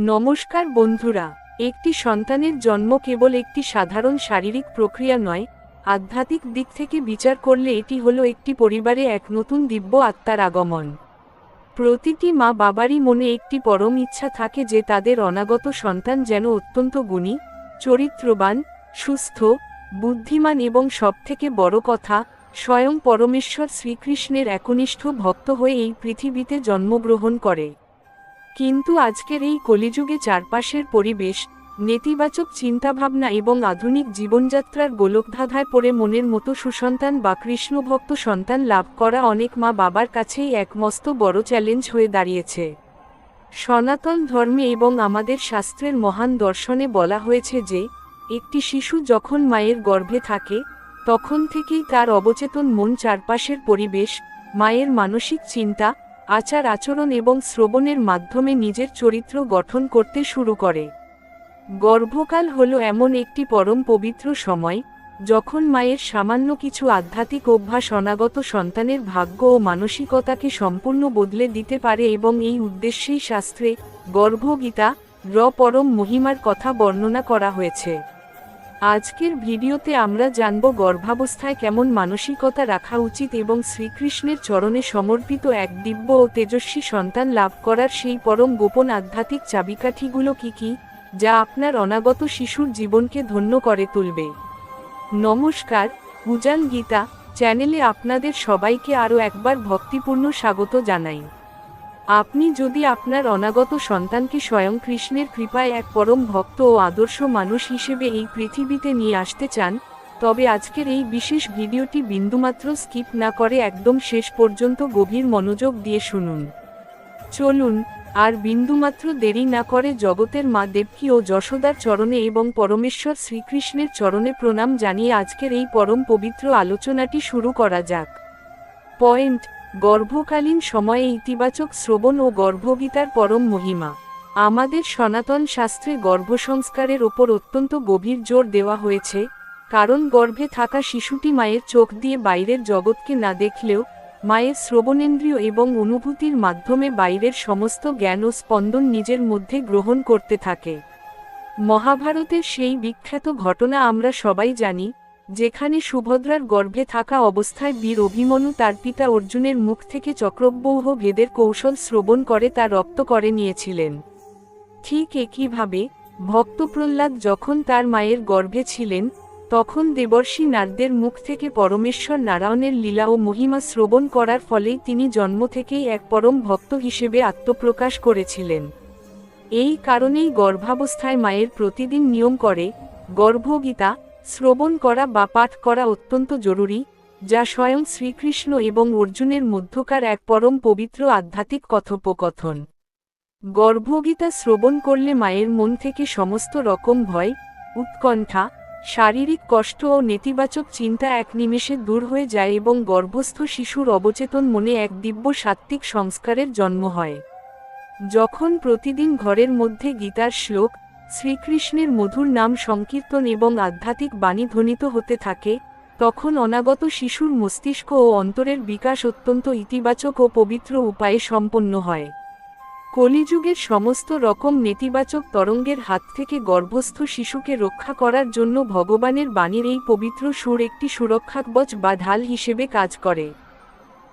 নমস্কার বন্ধুরা, একটি সন্তানের জন্ম কেবল একটি সাধারণ শারীরিক প্রক্রিয়া নয়, আধ্যাত্মিক দিক থেকে বিচার করলে এটি হলো একটি পরিবারে এক নতুন দিব্য আত্মার আগমন। প্রতিটি মা বাবারই মনে একটি পরম ইচ্ছা থাকে যে তাদের অনাগত সন্তান যেন অত্যন্ত গুণী, চরিত্রবান, সুস্থ, বুদ্ধিমান এবং সবথেকে বড় কথা, স্বয়ং পরমেশ্বর শ্রীকৃষ্ণের একনিষ্ঠ ভক্ত হয়ে এই পৃথিবীতে জন্মগ্রহণ করে। কিন্তু আজকের এই কলিযুগে চারপাশের পরিবেশ, নেতিবাচক চিন্তাভাবনা এবং আধুনিক জীবনযাত্রার গোলকধাঁধায় পড়ে মনের মতো সুসন্তান বা কৃষ্ণভক্ত সন্তান লাভ করা অনেক মা বাবার কাছেই এক মস্ত বড় চ্যালেঞ্জ হয়ে দাঁড়িয়েছে। সনাতন ধর্মে এবং আমাদের শাস্ত্রের মহান দর্শনে বলা হয়েছে যে, একটি শিশু যখন মায়ের গর্ভে থাকে, তখন থেকেই তার অবচেতন মন চারপাশের পরিবেশ, মায়ের মানসিক চিন্তা, আচার আচরণ এবং শ্রবণের মাধ্যমে নিজের চরিত্র গঠন করতে শুরু করে। গর্ভকাল হলো এমন একটি পরম পবিত্র সময়, যখন মায়ের সামান্য কিছু আধ্যাত্মিক অভ্যাস অনাগত সন্তানের ভাগ্য ও মানসিকতাকে সম্পূর্ণ বদলে দিতে পারে এবং এই উদ্দেশ্যেই শাস্ত্রে গর্ভগীতা পরম মহিমার কথা বর্ণনা করা হয়েছে। আজকের ভিডিওতে আমরা জানব গর্ভাবস্থায় কেমন মানসিকতা রাখা উচিত এবং শ্রীকৃষ্ণের চরণে সমর্পিত এক দিব্য ও তেজস্বী সন্তান লাভ করার সেই পরম গোপন আধ্যাত্মিক চাবিকাঠিগুলো কি, যা আপনার অনাগত শিশুর জীবনকে ধন্য করে তুলবে। নমস্কার, উজান গীতা চ্যানেলে আপনাদের সবাইকে আরও একবার ভক্তিপূর্ণ স্বাগত জানাই। আপনি যদি আপনার অনাগত সন্তানকে স্বয়ং কৃষ্ণের কৃপায় এক পরম ভক্ত ও আদর্শ মানুষ হিসেবে এই পৃথিবীতে নিয়ে আসতে চান, তবে আজকের এই বিশেষ ভিডিওটি বিন্দুমাত্র স্কিপ না করে একদম শেষ পর্যন্ত গভীর মনোযোগ দিয়ে শুনুন। চলুন আর বিন্দুমাত্র দেরি না করে জগতের মা দেবকী ও যশোদার চরণে এবং পরমেশ্বর শ্রীকৃষ্ণের চরণে প্রণাম জানিয়ে আজকের এই পরম পবিত্র আলোচনাটি শুরু করা যাক। পয়েন্ট: গর্ভকালীন সময়ে ইতিবাচক শ্রবণ ও গর্ভগীতার পরম মহিমা। আমাদের সনাতন শাস্ত্রে গর্ভসংস্কারের ওপর অত্যন্ত গভীর জোর দেওয়া হয়েছে, কারণ গর্ভে থাকা শিশুটি মায়ের চোখ দিয়ে বাইরের জগৎকে না দেখলেও মায়ের শ্রবণেন্দ্রিয় এবং অনুভূতির মাধ্যমে বাইরের সমস্ত জ্ঞান ও স্পন্দন নিজের মধ্যে গ্রহণ করতে থাকে। মহাভারতের সেই বিখ্যাত ঘটনা আমরা সবাই জানি, যেখানে সুভদ্রার গর্ভে থাকা অবস্থায় বীর অভিমন্যু তার পিতা অর্জুনের মুখ থেকে চক্রব্যূহ ভেদের কৌশল শ্রবণ করে তা রপ্ত করে নিয়েছিলেন। ঠিক একইভাবে ভক্ত প্রহ্লাদ যখন তার মায়ের গর্ভে ছিলেন, তখন দেবর্ষি নারদের মুখ থেকে পরমেশ্বর নারায়ণের লীলা ও মহিমা শ্রবণ করার ফলেই তিনি জন্ম থেকেই এক পরম ভক্ত হিসেবে আত্মপ্রকাশ করেছিলেন। এই কারণেই গর্ভাবস্থায় মায়ের প্রতিদিন নিয়ম করে গর্ভগীতা শ্রবণ করা বা পাঠ করা অত্যন্ত জরুরি, যা স্বয়ং শ্রীকৃষ্ণ এবং অর্জুনের মধ্যকার এক পরম পবিত্র আধ্যাত্মিক কথোপকথন। গর্ভগীতা শ্রবণ করলে মায়ের মন থেকে সমস্ত রকম ভয়, উৎকণ্ঠা, শারীরিক কষ্ট ও নেতিবাচক চিন্তা এক নিমেষে দূর হয়ে যায় এবং গর্ভস্থ শিশুর অবচেতন মনে এক দিব্য সাত্ত্বিক সংস্কারের জন্ম হয়। যখন প্রতিদিন ঘরের মধ্যে গীতার শ্লোক, শ্রীকৃষ্ণের মধুর নাম সংকীর্তন এবং আধ্যাত্মিক বাণী ধ্বনিত হতে থাকে, তখন অনাগত শিশুর মস্তিষ্ক ও অন্তরের বিকাশ অত্যন্ত ইতিবাচক ও পবিত্র উপায়ে সম্পন্ন হয়। কলিযুগের সমস্ত রকম নেতিবাচক তরঙ্গের হাত থেকে গর্ভস্থ শিশুকে রক্ষা করার জন্য ভগবানের বাণীর এই পবিত্র সুর একটি সুরক্ষাকবচ বা ঢাল হিসেবে কাজ করে।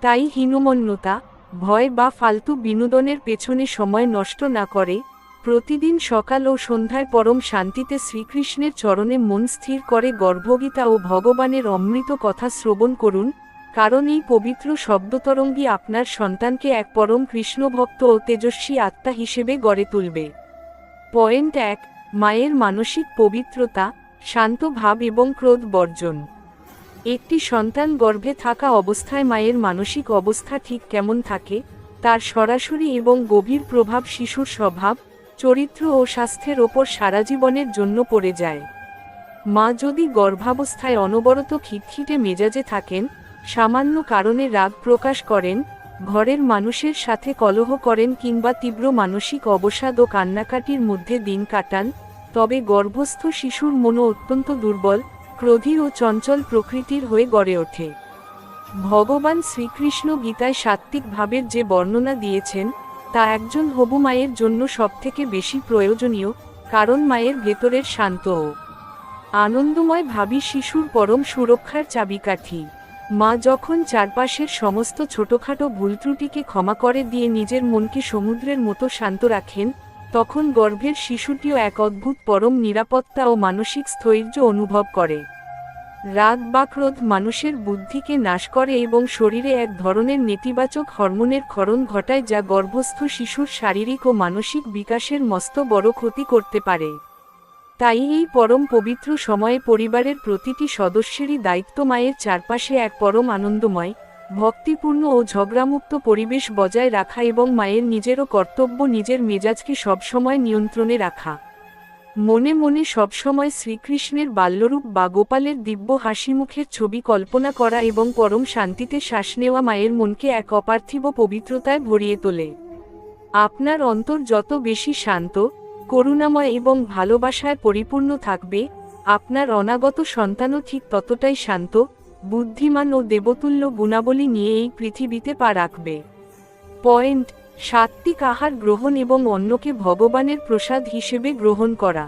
তাই হীনমন্যতা, ভয় বা ফালতু বিনোদনের পেছনে সময় নষ্ট না করে প্রতিদিন সকাল ও সন্ধ্যায় পরম শান্তিতে শ্রীকৃষ্ণের চরণে মন স্থির করে গর্ভগীতা ও ভগবানের অমৃত কথা শ্রবণ করুন, কারণ এই পবিত্র শব্দতরঙ্গই আপনার সন্তানকে এক পরম কৃষ্ণভক্ত ও তেজস্বী আত্মা হিসেবে গড়ে তুলবে। পয়েন্ট 1: মায়ের মানসিক পবিত্রতা, শান্ত ভাব এবং ক্রোধ বর্জন। একটি সন্তান গর্ভে থাকা অবস্থায় মায়ের মানসিক অবস্থা ঠিক কেমন থাকে, তার সরাসরি এবং গভীর প্রভাব শিশুর স্বভাব, চরিত্র ও স্বাস্থ্যের ওপর সারা জীবনের জন্য পড়ে যায়। মা যদি গর্ভাবস্থায় অনবরত খিটখিটে মেজাজে থাকেন, সামান্য কারণে রাগ প্রকাশ করেন, ঘরের মানুষের সাথে কলহ করেন কিংবা তীব্র মানসিক অবসাদ ও কান্নাকাটির মধ্যে দিন কাটান, তবে গর্ভস্থ শিশুর মনও অত্যন্ত দুর্বল, ক্রোধী ও চঞ্চল প্রকৃতির হয়ে গড়ে ওঠে। ভগবান শ্রীকৃষ্ণ গীতায় সাত্ত্বিক ভাবের যে বর্ণনা দিয়েছেন, তা একজন হবু মায়ের জন্য সবথেকে বেশি প্রয়োজনীয়, কারণ মায়ের ভেতরের শান্ত ও আনন্দময় ভাবী শিশুর পরম সুরক্ষার চাবিকাঠি। মা যখন চারপাশের সমস্ত ছোটখাটো ভুলত্রুটিকে ক্ষমা করে দিয়ে নিজের মনকে সমুদ্রের মতো শান্ত রাখেন, তখন গর্ভের শিশুটিও এক অদ্ভুত পরম নিরাপত্তা ও মানসিক স্থৈর্য অনুভব করে। রাগ বা ক্রোধ মানুষের বুদ্ধিকে নাশ করে এবং শরীরে এক ধরনের নেতিবাচক হরমোনের ক্ষরণ ঘটায়, যা গর্ভস্থ শিশুর শারীরিক ও মানসিক বিকাশের মস্ত বড় ক্ষতি করতে পারে। তাই এই পরম পবিত্র সময়ে পরিবারের প্রতিটি সদস্যেরই দায়িত্ব মায়ের চারপাশে এক পরম আনন্দময়, ভক্তিপূর্ণ ও ঝগড়ামুক্ত পরিবেশ বজায় রাখা এবং মায়ের নিজেরও কর্তব্য নিজের মেজাজকে সবসময় নিয়ন্ত্রণে রাখা। মনে মনে সবসময় শ্রীকৃষ্ণের বাল্যরূপ বা গোপালের দিব্য হাসিমুখের ছবি কল্পনা করা এবং পরম শান্তিতে শ্বাস নেওয়া মায়ের মনকে এক অপার্থিব পবিত্রতায় ভরিয়ে তোলে। আপনার অন্তর যত বেশি শান্ত, করুণাময় এবং ভালোবাসায় পরিপূর্ণ থাকবে, আপনার অনাগত সন্তানও ঠিক ততটাই শান্ত, বুদ্ধিমান ও দেবতুল্য গুণাবলী নিয়ে এই পৃথিবীতে পা রাখবে। পয়েন্ট: সাত্ত্বিক আহার গ্রহণ এবং অন্নকে ভগবানের প্রসাদ হিসেবে গ্রহণ করা।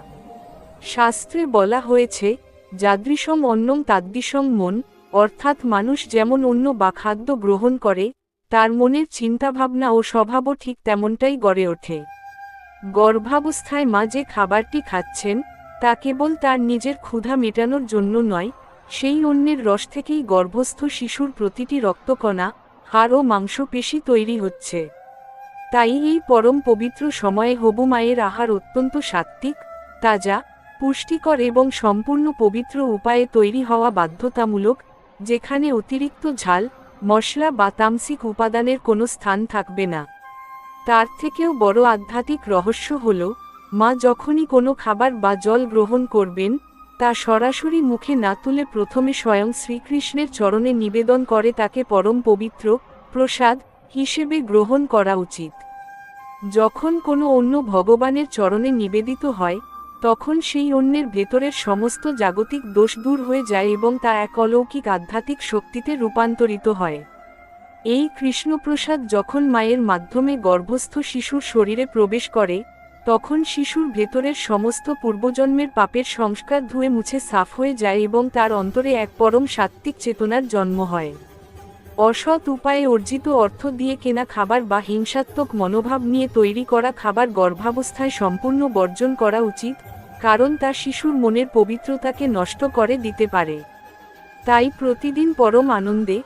শাস্ত্রে বলা হয়েছে, যাদৃশং অন্নং তাদৃশং মন, অর্থাৎ মানুষ যেমন অন্ন বা খাদ্য গ্রহণ করে, তার মনের চিন্তাভাবনা ও স্বভাবও ঠিক তেমনটাই গড়ে ওঠে। গর্ভাবস্থায় মা যে খাবারটি খাচ্ছেন, তা কেবল তার নিজের ক্ষুধা মেটানোর জন্য নয়, সেই অন্নের রস থেকেই গর্ভস্থ শিশুর প্রতিটি রক্তকণা, হাড় ও মাংসপেশি তৈরি হচ্ছে। তাই এই পরম পবিত্র সময়ে হবু মায়ের আহার অত্যন্ত সাত্ত্বিক, তাজা, পুষ্টিকর এবং সম্পূর্ণ পবিত্র উপায়ে তৈরি হওয়া বাধ্যতামূলক, যেখানে অতিরিক্ত ঝাল, মশলা বা তামসিক উপাদানের কোনো স্থান থাকবে না। তার থেকেও বড় আধ্যাত্মিক রহস্য হল, মা যখনই কোনো খাবার বা জল গ্রহণ করবেন, তা সরাসরি মুখে না তুলে প্রথমে স্বয়ং শ্রীকৃষ্ণের চরণে নিবেদন করে তাকে পরম পবিত্র প্রসাদ হিসেবে গ্রহণ করা উচিত। যখন কোনো অন্ন ভগবানের চরণে নিবেদিত হয়, তখন সেই অন্নের ভেতরের সমস্ত জাগতিক দোষ দূর হয়ে যায় এবং তা এক অলৌকিক আধ্যাত্মিক শক্তিতে রূপান্তরিত হয়। এই কৃষ্ণপ্রসাদ যখন মায়ের মাধ্যমে গর্ভস্থ শিশুর শরীরে প্রবেশ করে, তখন শিশুর ভেতরের সমস্ত পূর্বজন্মের পাপের সংস্কার ধুয়ে মুছে সাফ হয়ে যায় এবং তার অন্তরে এক পরম সাত্ত্বিক চেতনার জন্ম হয়। অসৎ উপায়ে অর্জিত অর্থ দিয়ে কেনা খাবার বা হিংসাত্মক মনোভাব নিয়ে তৈরি করা খাবার গর্ভাবস্থায় সম্পূর্ণ বর্জন করা উচিত, কারণ তা শিশুর মনের পবিত্রতাকে নষ্ট করে দিতে পারে। তাই প্রতিদিন পরম আনন্দে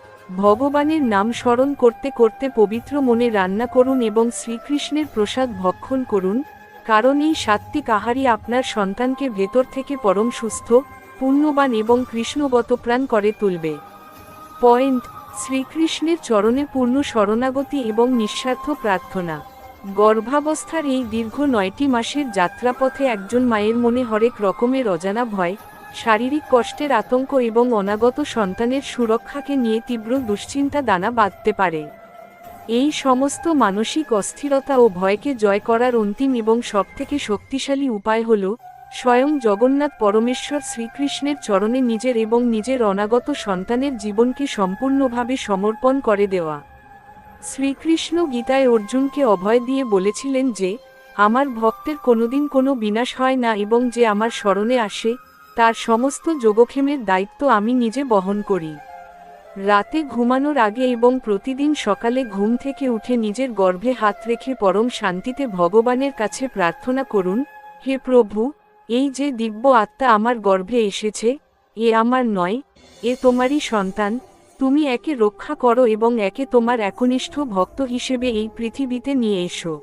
ভগবানের নাম স্মরণ করতে করতে পবিত্র মনে রান্না করুন এবং শ্রীকৃষ্ণের প্রসাদ ভক্ষণ করুন, কারণ এই সাত্ত্বিক আহারই আপনার সন্তানকে ভেতর থেকে পরম সুস্থ, পুণ্যবান এবং কৃষ্ণগতপ্রাণ করে তুলবে। পয়েন্ট: শ্রীকৃষ্ণের চরণে পূর্ণ শরণাগতি এবং নিঃস্বার্থ প্রার্থনা। গর্ভাবস্থার এই দীর্ঘ 9টি মাসের যাত্রাপথে একজন মায়ের মনে হরেক রকমের অজানা ভয়, শারীরিক কষ্টের আতঙ্ক এবং অনাগত সন্তানের সুরক্ষাকে নিয়ে তীব্র দুশ্চিন্তা দানা বাঁধতে পারে। এই সমস্ত মানসিক অস্থিরতা ও ভয়কে জয় করার অন্তিম এবং সবথেকে শক্তিশালী উপায় হল স্বয়ং জগন্নাথ পরমেশ্বর শ্রীকৃষ্ণের চরণে নিজের এবং নিজের অনাগত সন্তানের জীবনকে সম্পূর্ণভাবে সমর্পণ করে দেওয়া। শ্রীকৃষ্ণ গীতায় অর্জুনকে অভয় দিয়ে বলেছিলেন যে, আমার ভক্তের কোনোদিন কোনো বিনাশ হয় না এবং যে আমার শরণে আসে, তার সমস্ত যোগক্ষেমের দায়িত্ব আমি নিজে বহন করি। রাতে ঘুমানোর আগে এবং প্রতিদিন সকালে ঘুম থেকে উঠে নিজের গর্ভে হাত রেখে পরম শান্তিতে ভগবানের কাছে প্রার্থনা করুন, হে প্রভু, এই যে দিব্য আত্মা আমার গর্ভে এসেছে, এ আমার নয়, এ তোমারই সন্তান, তুমি একে রক্ষা করো এবং একে তোমার একনিষ্ঠ ভক্ত হিসেবে এই পৃথিবীতে নিয়ে এসো।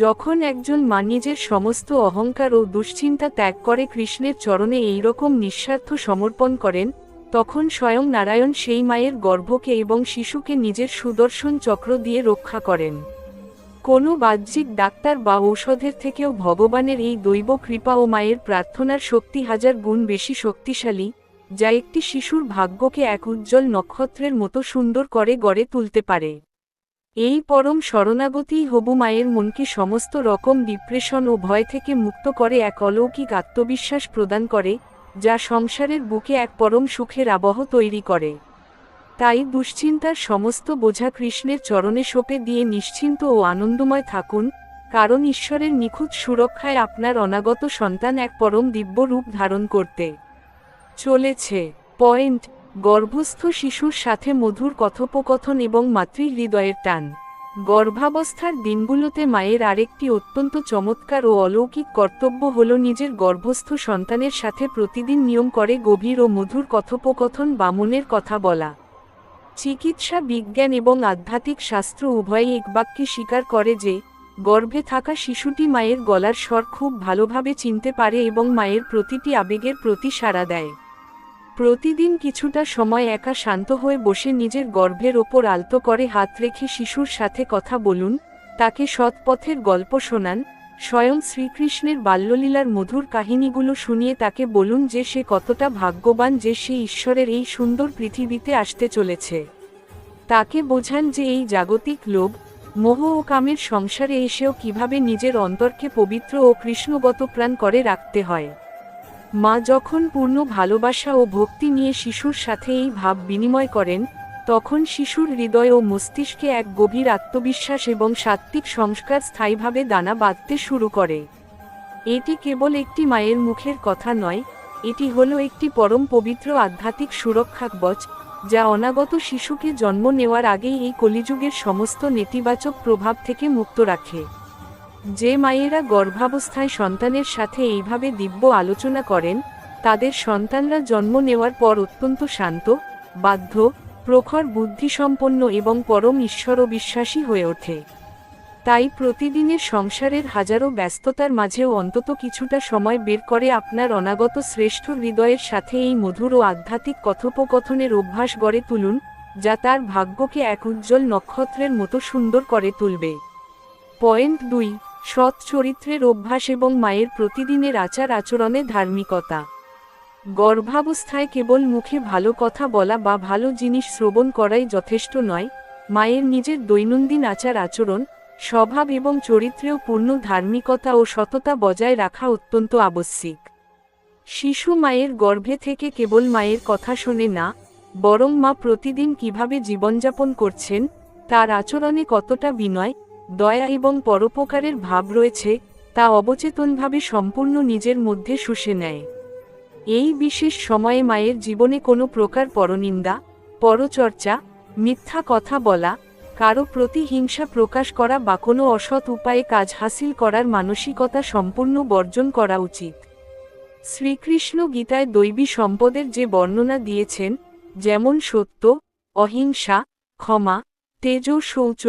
যখন একজন মা নিজের সমস্ত অহংকার ও দুশ্চিন্তা ত্যাগ করে কৃষ্ণের চরণে এইরকম নিঃস্বার্থ সমর্পণ করেন, তখন স্বয়ং নারায়ণ সেই মায়ের গর্ভকে এবং শিশুকে নিজের সুদর্শন চক্র দিয়ে রক্ষা করেন। কোনো বাহ্যিক ডাক্তার বা ঔষধের থেকেও ভগবানের এই দৈব কৃপা ও মায়ের প্রার্থনার শক্তি হাজার গুণ বেশি শক্তিশালী, যা একটি শিশুর ভাগ্যকে এক উজ্জ্বল নক্ষত্রের মতো সুন্দর করে গড়ে তুলতে পারে। এই পরম শরণাগতিই হবু মায়ের মনকে সমস্ত রকম ডিপ্রেশন ও ভয় থেকে মুক্ত করে এক অলৌকিক আত্মবিশ্বাস প্রদান করে, যা সংসারের বুকে এক পরম সুখের আবহ তৈরি করে। তাই দুশ্চিন্তার সমস্ত বোঝা কৃষ্ণের চরণে সঁপে দিয়ে নিশ্চিন্ত ও আনন্দময় থাকুন, কারণ ঈশ্বরের নিখুঁত সুরক্ষায় আপনার অনাগত সন্তান এক পরম দিব্য রূপ ধারণ করতে চলেছে। পয়েন্ট: গর্ভস্থ শিশুর সাথে মধুর কথোপকথন এবং মাতৃহৃদয়ের টান। গর্ভাবস্থার দিনগুলোতে মায়ের আরেকটি অত্যন্ত চমৎকার ও অলৌকিক কর্তব্য হল নিজের গর্ভস্থ সন্তানের সাথে প্রতিদিন নিয়ম করে গভীর ও মধুর কথোপকথন বা মনের কথা বলা। চিকিৎসা বিজ্ঞান এবং আধ্যাত্মিক শাস্ত্র উভয়ই এক বাক্যে স্বীকার করে যে গর্ভে থাকা শিশুটি মায়ের গলার স্বর খুব ভালোভাবে চিনতে পারে এবং মায়ের প্রতিটি আবেগের প্রতি সাড়া দেয়। প্রতিদিন কিছুটা সময় একা শান্ত হয়ে বসে নিজের গর্ভের ওপর আলতো করে হাত রেখে শিশুর সাথে কথা বলুন, তাকে সৎ পথের গল্প শোনান, স্বয়ং শ্রীকৃষ্ণের বাল্যলীলার মধুর কাহিনীগুলো শুনিয়ে তাকে বলুন যে সে কতটা ভাগ্যবান যে সে ঈশ্বরের এই সুন্দর পৃথিবীতে আসতে চলেছে। তাকে বোঝান যে এই জাগতিক লোভ, মোহ ও কামের সংসারে এসেও কিভাবে নিজের অন্তরকে পবিত্র ও কৃষ্ণগত প্রাণ করে রাখতে হয়। মা যখন পূর্ণ ভালোবাসা ও ভক্তি নিয়ে শিশুর সাথে এই ভাব বিনিময় করেন, তখন শিশুর হৃদয় ও মস্তিষ্কে এক গভীর আত্মবিশ্বাস এবং সাত্ত্বিক সংস্কার স্থায়ীভাবে দানা বাঁধতে শুরু করে। এটি কেবল একটি মায়ের মুখের কথা নয়, এটি হলো একটি পরম পবিত্র আধ্যাত্মিক সুরক্ষা কবচ, যা অনাগত শিশুকে জন্ম নেওয়ার আগেই এই কলিযুগের সমস্ত নেতিবাচক প্রভাব থেকে মুক্ত রাখে। যে মায়েরা গর্ভাবস্থায় সন্তানের সাথে এইভাবে দিব্য আলোচনা করেন, তাদের সন্তানরা জন্ম নেওয়ার পর অত্যন্ত শান্ত, বাধ্য, প্রখর বুদ্ধিসম্পন্ন এবং পরম ঈশ্বরবিশ্বাসী হয়ে ওঠে। তাই প্রতিদিনের সংসারের হাজারো ব্যস্ততার মাঝেও অন্তত কিছুটা সময় বের করে আপনার অনাগত শ্রেষ্ঠ হৃদয়ের সাথে এই মধুর ও আধ্যাত্মিক কথোপকথনের অভ্যাস গড়ে তুলুন, যা তার ভাগ্যকে এক উজ্জ্বল নক্ষত্রের মতো সুন্দর করে তুলবে। পয়েন্ট 2: সৎ চরিত্রের অভ্যাস এবং মায়ের প্রতিদিনের আচার আচরণে ধার্মিকতা। গর্ভাবস্থায় কেবল মুখে ভালো কথা বলা বা ভালো জিনিস শ্রবণ করাই যথেষ্ট নয়, মায়ের নিজের দৈনন্দিন আচার আচরণ, স্বভাব এবং চরিত্রেও পূর্ণ ধার্মিকতা ও সততা বজায় রাখা অত্যন্ত আবশ্যিক। শিশু মায়ের গর্ভে থেকে কেবল মায়ের কথা শোনে না, বরং মা প্রতিদিন কিভাবে জীবনযাপন করছেন, তার আচরণে কতটা বিনয়, দয়া এবং পরোপকারের ভাব রয়েছে, তা অবচেতনভাবে সম্পূর্ণ নিজের মধ্যে শুষে নেয়। এই বিশেষ সময়ে মায়ের জীবনে কোনো প্রকার পরনিন্দা, পরচর্চা, মিথ্যা কথা বলা, কারো প্রতি হিংসা প্রকাশ করা বা কোনো অসৎ উপায়ে কাজ হাসিল করার মানসিকতা সম্পূর্ণ বর্জন করা উচিত। শ্রীকৃষ্ণ গীতায় দৈবী সম্পদের যে বর্ণনা দিয়েছেন, যেমন সত্য, অহিংসা, ক্ষমা, তেজ, শৌচ,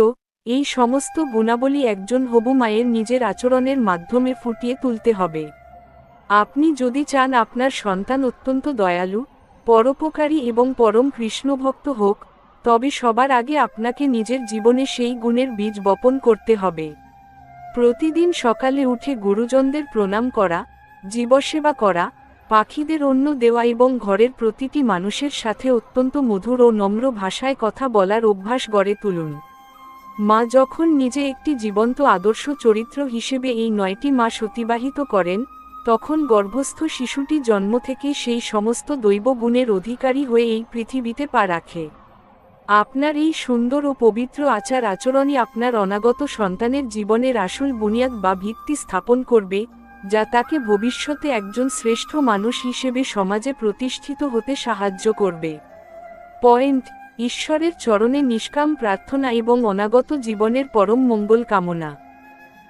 এই সমস্ত গুণাবলী একজন হবু মায়ের নিজের আচরণের মাধ্যমে ফুটিয়ে তুলতে হবে। আপনি যদি চান আপনার সন্তান অত্যন্ত দয়ালু, পরোপকারী এবং পরম কৃষ্ণভক্ত হোক, তবে সবার আগে আপনাকে নিজের জীবনে সেই গুণের বীজ বপন করতে হবে। প্রতিদিন সকালে উঠে গুরুজনদের প্রণাম করা, জীবসেবা করা, পাখিদের অন্ন দেওয়া এবং ঘরের প্রতিটি মানুষের সাথে অত্যন্ত মধুর ও নম্র ভাষায় কথা বলার অভ্যাস গড়ে তুলুন। মা যখন নিজে একটি জীবন্ত আদর্শ চরিত্র হিসেবে এই 9টি মাস অতিবাহিত করেন, তখন গর্ভস্থ শিশুটি জন্ম থেকে সেই সমস্ত দৈব গুণের অধিকারী হয়ে এই পৃথিবীতে পা রাখে। আপনার এই সুন্দর ও পবিত্র আচার আচরণই আপনার অনাগত সন্তানের জীবনের আসল বুনিয়াদ বা ভিত্তি স্থাপন করবে, যা তাকে ভবিষ্যতে একজন শ্রেষ্ঠ মানুষ হিসেবে সমাজে প্রতিষ্ঠিত হতে সাহায্য করবে। পয়েন্ট: ঈশ্বরের চরণে নিষ্কাম প্রার্থনা এবং অনাগত জীবনের পরম মঙ্গল কামনা।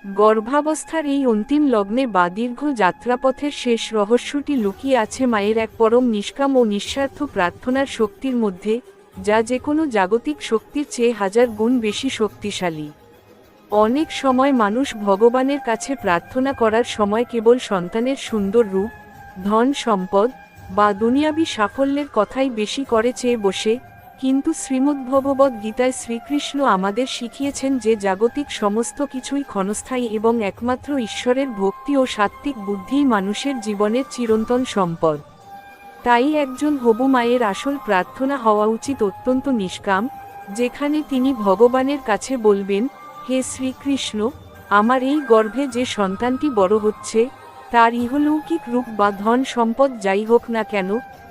গর্ভাবস্থার এই অন্তিম লগ্নে বা দীর্ঘ যাত্রাপথের শেষ রহস্যটি লুকিয়ে আছে মায়ের এক পরম নিষ্কাম ও নিঃস্বার্থ প্রার্থনার শক্তির মধ্যে, যা যেকোনো জাগতিক শক্তির চেয়ে হাজার গুণ বেশি শক্তিশালী। অনেক সময় মানুষ ভগবানের কাছে প্রার্থনা করার সময় কেবল সন্তানের সুন্দর রূপ, ধন সম্পদ বা দুনিয়াবী সাফল্যের কথাই বেশি করে চেয়ে বসে, কিন্তু শ্রীমদ্ভগবদ্ গীতায় শ্রীকৃষ্ণ আমাদের শিখিয়েছেন যে জাগতিক সমস্ত কিছুই ক্ষণস্থায়ী এবং একমাত্র ঈশ্বরের ভক্তি ও সাত্ত্বিক বুদ্ধিই মানুষের জীবনের চিরন্তন সম্পদ। তাই একজন হবু মায়ের আসল প্রার্থনা হওয়া উচিত অত্যন্ত নিষ্কাম, যেখানে তিনি ভগবানের কাছে বলবেন, হে শ্রীকৃষ্ণ, আমার এই গর্ভে যে সন্তানটি বড় হচ্ছে, তার ইহলৌকিক রূপ বা ধন সম্পদ যাই হোক না কেন,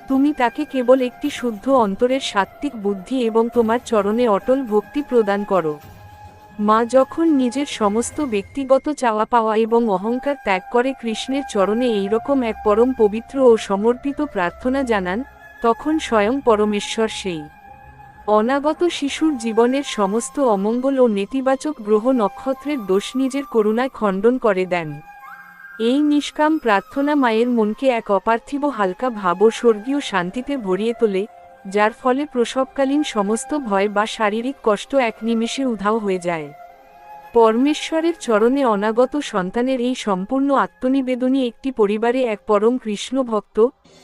তুমি তাকে কেবল একটি শুদ্ধ অন্তরের সাত্ত্বিক বুদ্ধি এবং তোমার চরণে অটল ভক্তি প্রদান করো। মা যখন নিজের সমস্ত ব্যক্তিগত চাওয়া পাওয়া এবং অহংকার ত্যাগ করে কৃষ্ণের চরণে এইরকম এক পরম পবিত্র ও সমর্পিত প্রার্থনা জানান, তখন স্বয়ং পরমেশ্বর সেই অনাগত শিশুর জীবনের সমস্ত অমঙ্গল ও নেতিবাচক গ্রহ নক্ষত্রের দোষ নিজের করুণায় খণ্ডন করে দেন। এই নিষ্কাম প্রার্থনা মায়ের মনকে এক অপার্থিব হালকা ভাব ও স্বর্গীয় শান্তিতে ভরিয়ে তোলে, যার ফলে প্রসবকালীন সমস্ত ভয় বা শারীরিক কষ্ট এক নিমেষে উধাও হয়ে যায়। পরমেশ্বরের চরণে অনাগত সন্তানের এই সম্পূর্ণ আত্মনিবেদনই একটি পরিবারে এক পরম কৃষ্ণ ভক্ত,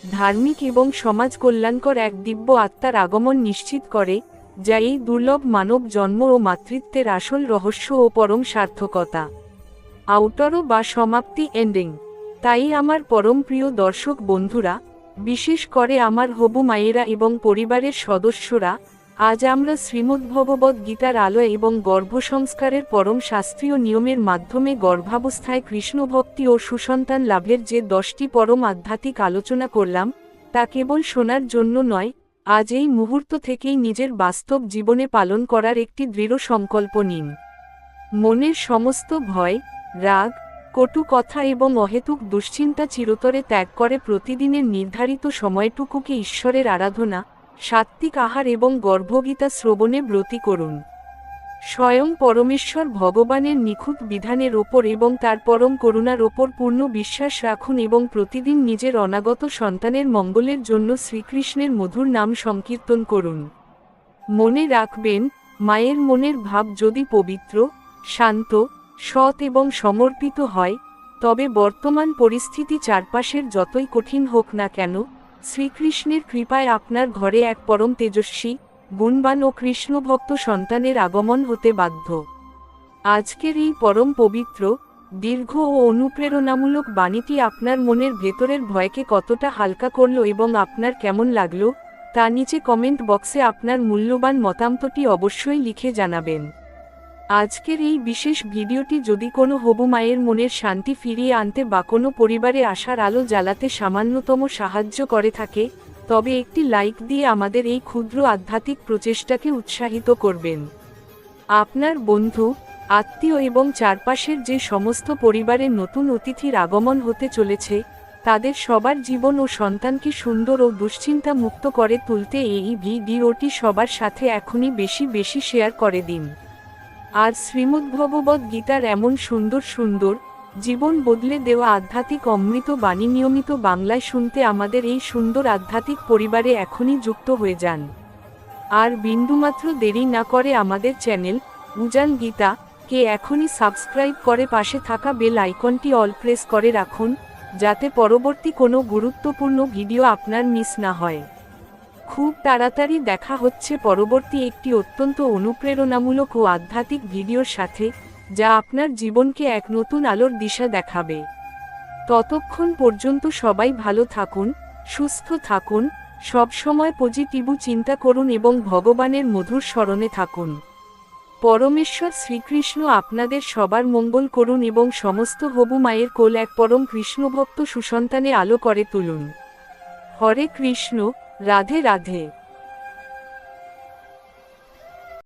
ধার্মিক এবং সমাজ কল্যাণকর এক দিব্য আত্মার আগমন নিশ্চিত করে, যা এই দুর্লভ মানব জন্ম ও মাতৃত্বের আসল রহস্য ও পরম সার্থকতা। আউটরো বা সমাপ্তি এন্ডিং। তাই আমার পরম প্রিয় দর্শক বন্ধুরা, বিশেষ করে আমার হবু মায়েরা এবং পরিবারের সদস্যরা, আজ আমরা শ্রীমদ্ভগবদ্ গীতার আলোয় এবং গর্ভসংস্কারের পরম শাস্ত্রীয় নিয়মের মাধ্যমে গর্ভাবস্থায় কৃষ্ণভক্তি ও সুসন্তান লাভের যে 10টি পরম আধ্যাত্মিক আলোচনা করলাম, তা কেবল শোনার জন্য নয়, আজ এই মুহূর্ত থেকেই নিজের বাস্তব জীবনে পালন করার একটি দৃঢ় সংকল্প নিন। মনের সমস্ত ভয়, রাগ, কটু কথা এবং অহেতুক দুশ্চিন্তা চিরতরে ত্যাগ করে প্রতিদিনের নির্ধারিত সময়টুকুকে ঈশ্বরের আরাধনা, সাত্ত্বিক আহার এবং গর্ভগীতা শ্রবণে ব্রতী করুন। স্বয়ং পরমেশ্বর ভগবানের নিখুঁত বিধানের ওপর এবং তার পরম করুণার ওপর পূর্ণ বিশ্বাস রাখুন এবং প্রতিদিন নিজের অনাগত সন্তানের মঙ্গলের জন্য শ্রীকৃষ্ণের মধুর নাম সংকীর্তন করুন। মনে রাখবেন, মায়ের মনের ভাব যদি পবিত্র, শান্ত, সৎ এবং সমর্পিত হয়, তবে বর্তমান পরিস্থিতি চারপাশের যতই কঠিন হোক না কেন, শ্রীকৃষ্ণের কৃপায় আপনার ঘরে এক পরম তেজস্বী, গুণবান ও কৃষ্ণভক্ত সন্তানের আগমন হতে বাধ্য। আজকের এই পরম পবিত্র, দীর্ঘ ও অনুপ্রেরণামূলক বাণীটি আপনার মনের ভেতরের ভয়কে কতটা হালকা করল এবং আপনার কেমন লাগলো, তা নিচে কমেন্ট বক্সে আপনার মূল্যবান মতামতটি অবশ্যই লিখে জানাবেন। আজকের এই বিশেষ ভিডিওটি যদি কোনো হবু মায়ের মনের শান্তি ফিরিয়ে আনতে বা কোনো পরিবারে আশার আলো জ্বালাতে সামান্যতম সাহায্য করে থাকে, তবে একটি লাইক দিয়ে আমাদের এই ক্ষুদ্র আধ্যাত্মিক প্রচেষ্টাকে উৎসাহিত করবেন। আপনার বন্ধু, আত্মীয় এবং চারপাশের যে সমস্ত পরিবারে নতুন অতিথির আগমন হতে চলেছে, তাদের সবার জীবন ও সন্তানকে সুন্দর ও দুশ্চিন্তা মুক্ত করে তুলতে এই ভিডিওটি সবার সাথে এখনই বেশি বেশি শেয়ার করে দিন। আর শ্রীমদ্ভগবদ্ গীতার এমন সুন্দর সুন্দর, জীবন বদলে দেওয়া আধ্যাত্মিক অমৃত বাণী নিয়মিত বাংলায় শুনতে আমাদের এই সুন্দর আধ্যাত্মিক পরিবারে এখনই যুক্ত হয়ে যান। আর বিন্দুমাত্র দেরি না করে আমাদের চ্যানেল উজান গীতা কে এখনই সাবস্ক্রাইব করে পাশে থাকা বেল আইকনটি অল প্রেস করে রাখুন, যাতে পরবর্তী কোনো গুরুত্বপূর্ণ ভিডিও আপনার মিস না হয়। খুব তাড়াতাড়ি দেখা হচ্ছে পরবর্তী একটি অত্যন্ত অনুপ্রেরণামূলক ও আধ্যাত্মিক ভিডিওর সাথে, যা আপনার জীবনকে এক নতুন আলোর দিশা দেখাবে। ততক্ষণ পর্যন্ত সবাই ভালো থাকুন, সুস্থ থাকুন, সব সময় পজিটিভ চিন্তা করুন এবং ভগবানের মধুর স্মরণে থাকুন। পরমেশ্বর শ্রীকৃষ্ণ আপনাদের সবার মঙ্গল করুন এবং সমস্ত হবু মায়ের কোল এক পরম কৃষ্ণভক্ত সুসন্তানে আলো করে তুলুন। হরে কৃষ্ণ, রাধে রাধে।